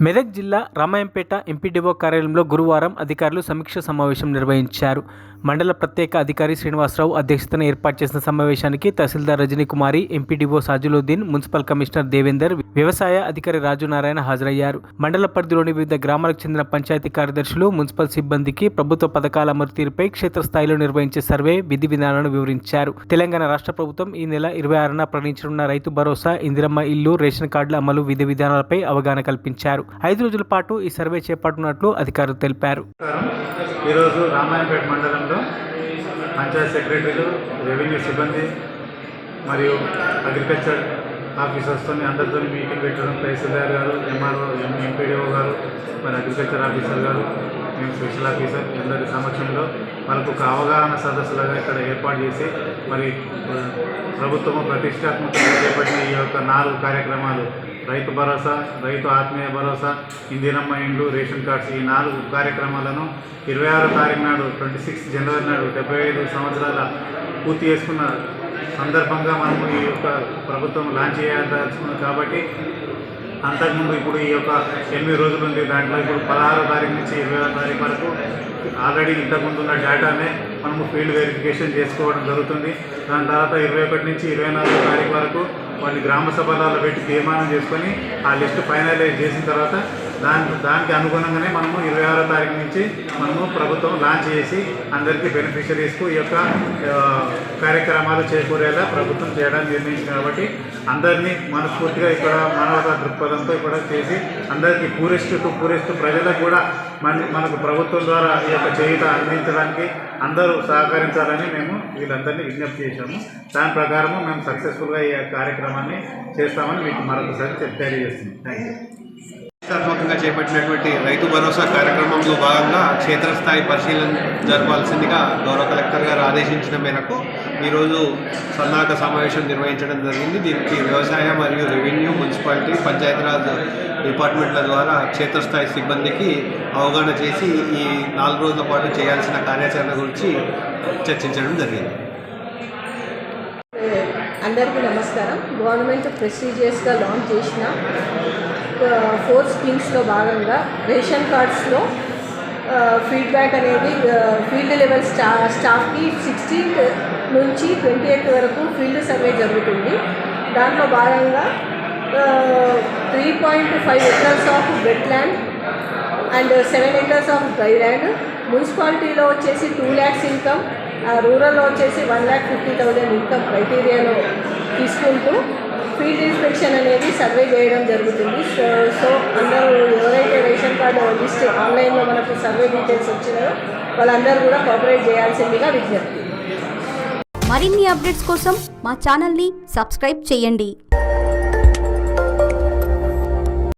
మెదక్ జిల్లా రామాయంపేట ఎంపీడీఓ కార్యాలయంలో గురువారం అధికారులు సమీక్ష సమావేశం నిర్వహించారు. మండల ప్రత్యేక అధికారి శ్రీనివాసరావు అధ్యక్షతన ఏర్పాటు చేసిన సమావేశానికి tahsildar Rajanikumari, MPDO Sajuluddin, municipal commissioner Devender, వ్యవసాయ అధికారి రాజునారాయణ హాజరయ్యారు. మండల పరిధిలోని వివిధ గ్రామాలకు చెందిన పంచాయతీ కార్యదర్శులు, మున్సిపల్ సిబ్బందికి ప్రభుత్వ పథకాల అమలు తీరుపై క్షేత్రస్థాయిలో నిర్వహించే సర్వే, విధి విధానాలను వివరించారు. తెలంగాణ రాష్ట్ర ప్రభుత్వం ఈ నెల 26న ప్రకటించనున్న రైతు భరోసా, ఇందిరమ్మ ఇల్లు, రేషన్ కార్డుల అమలు విధి విధానాలపై అవగాహన కల్పించారు. 5 రోజుల పాటు ఈ సర్వే చేపట్టనున్నట్లు అధికారులు తెలిపారు. ఈరోజు రామాయంపేట మండలంలో పంచాయత్ సెక్రటరీలు, రెవెన్యూ సిబ్బంది మరియు అగ్రికల్చర్ ఆఫీసర్స్తో అందరితో మీటింగ్ పెట్టడం, తహసీల్దార్ గారు, ఎంఆర్ఓ, ఎంపీడీఓ గారు, మరి అగ్రికల్చర్ ఆఫీసర్ గారు, మేము స్పెషల్ ఆఫీసర్ అందరి సమక్షంలో మనకు ఒక అవగాహన సదస్సులుగా ఇక్కడ ఏర్పాటు చేసి మరి ప్రభుత్వము ప్రతిష్టాత్మకంగా చేపట్టిన ఈ యొక్క 4 కార్యక్రమాలు, రైతు భరోసా, రైతు ఆత్మీయ భరోసా, ఇందిరమ్మ ఇండ్లు, రేషన్ కార్డ్స్, ఈ 4 కార్యక్రమాలను 26వ తారీఖు నాడు 26 జనవరి నాడు 75 సంవత్సరాల పూర్తి చేసుకున్న సందర్భంగా మనము ఈ యొక్క ప్రభుత్వం లాంచ్ చేయాల్సింది. కాబట్టి అంతకుముందు ఇప్పుడు ఈ యొక్క 8 రోజులు ఉంది. దాంట్లో ఇప్పుడు 16వ తారీఖు నుంచి 20వ తారీఖు వరకు ఆల్రెడీ ఇంతకుముందు ఉన్న డేటానే మనము ఫీల్డ్ వెరిఫికేషన్ చేసుకోవడం జరుగుతుంది. దాని తర్వాత 21 నుంచి 24వ తారీఖు వరకు కొన్ని గ్రామ సభలలో పెట్టి తీర్మానం చేసుకొని ఆ లిస్టు ఫైనలైజ్ చేసిన తర్వాత దానికి అనుగుణంగానే మనము 26వ తారీఖు నుంచి మనము ప్రభుత్వం లాంచ్ చేసి అందరికీ బెనిఫిషరీస్కు ఈ యొక్క కార్యక్రమాలు చేకూరేలా ప్రభుత్వం చేయడానికి నిర్ణయించింది. కాబట్టి అందరినీ మనస్ఫూర్తిగా ఇక్కడ మానవతా దృక్పథంతో ఇక్కడ చేసి అందరికీ పూరెస్ట్ ప్రజలకు కూడా మనకు ప్రభుత్వం ద్వారా ఈ యొక్క చేయూత అందించడానికి అందరూ సహకరించాలని మేము వీళ్ళందరినీ విజ్ఞప్తి చేశాము. దాని ప్రకారము మేము సక్సెస్ఫుల్గా ఈ కార్యక్రమాన్ని చేస్తామని మీకు మరొకసారి తెలియజేస్తున్నాం. Thank you. ప్రతిష్టాత్మకంగా చేపట్టినటువంటి రైతు భరోసా కార్యక్రమంలో భాగంగా క్షేత్రస్థాయి పరిశీలన జరపాల్సిందిగా గౌరవ కలెక్టర్ గారు ఆదేశించిన మేరకు ఈరోజు సన్నాహక సమావేశం నిర్వహించడం జరిగింది. దీనికి వ్యవసాయ మరియు రెవెన్యూ, మున్సిపాలిటీ, పంచాయతీరాజ్ డిపార్ట్మెంట్ల ద్వారా క్షేత్రస్థాయి సిబ్బందికి అవగాహన చేసి ఈ 4 రోజుల పాటు చేయాల్సిన కార్యాచరణ గురించి చర్చించడం జరిగింది. అందరికీ నమస్కారం. గవర్నమెంట్ ప్రెస్టీజియస్గా లాంచ్ చేసిన 4 స్కీమ్స్లో భాగంగా రేషన్ కార్డ్స్లో ఫీడ్బ్యాక్ అనేది ఫీల్డ్ లెవెల్ స్టాఫ్కి 16th నుంచి 28th వరకు ఫీల్డ్ సర్వే జరుగుతుంది. దాంట్లో భాగంగా 3.5 acres of wetland and 7 acres of dry land, మున్సిపాలిటీలో వచ్చేసి 2 lakhs ఇన్కమ్, రూరల్లో వచ్చేసి 1,50,000 ఇన్కమ్ క్రైటీరియాలో తీసుకుంటూ ఫీల్డ్ ఇన్స్పెక్షన్ అనేది సర్వే చేయడం జరుగుతుంది. సో అందరూ ఎవరైతే రేషన్ కార్డు లిస్ట్ ఆన్లైన్లో మనకు సర్వే డీటెయిల్స్ వచ్చినాయో వాళ్ళందరూ కూడా కోఆపరేట్ చేయాల్సిందిగా విజ్ఞప్తి. మరిన్ని అప్డేట్స్ కోసం మా ఛానల్ని సబ్స్క్రైబ్ చేయండి.